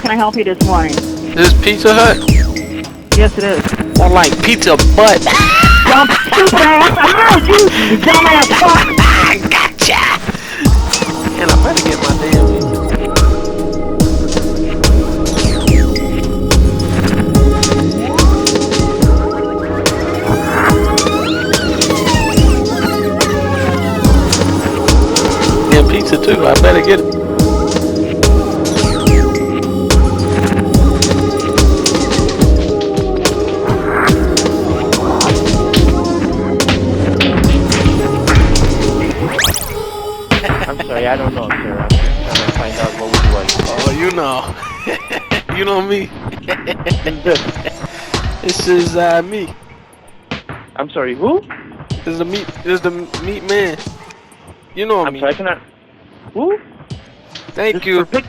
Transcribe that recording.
can I help you this morning? This is Pizza Hut? Yes, it is. Or like pizza butt? Dumb stupid ass! I heard you, you dumbass fuck! Gotcha! And I better get my damn pizza. Yeah, pizza too. I better get it. I'm sorry, I don't know, sir. I'm just trying to find out what would you like. Oh, you know. You know me. Who's this? This is me. I'm sorry, who? This is the meat. This is the meat man. You know I'm me. sorry, I cannot. Who? Thank This you. is for